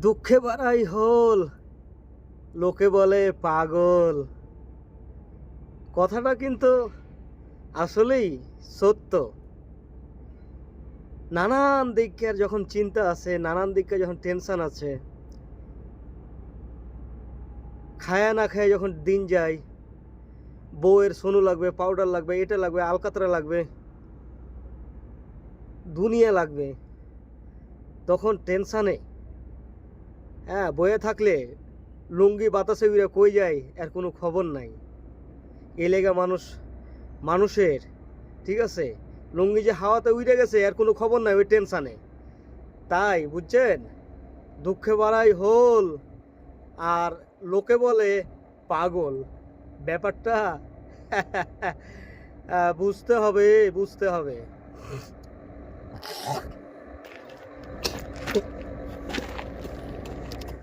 দুঃখে বাড়াই হোল, লোকে বলে পাগল। কথাটা কিন্তু আসলেই সত্য। নানান দিকের যখন চিন্তা আছে, নানান দিকে যখন টেনশন আছে, খায়া না খায় যখন দিন যায়, বউয়ের সোনু লাগবে, পাউডার লাগবে, এটা লাগবে, আলকাতরা লাগবে, দুনিয়া লাগবে, তখন টেনশানে বয়ে থাকলে লুঙ্গি বাতাসে উড়ে কই যায় এর কোনো খবর নাই। এ লেগা মানুষের ঠিক আছে, লুঙ্গি যে হাওয়াতে উড়ে গেছে এর কোনো খবর নাই ওই টেনশানে। তাই বুঝছেন, দুঃখে বাড়াই হোল আর লোকে বলে পাগল। ব্যাপারটা বুঝতে হবে।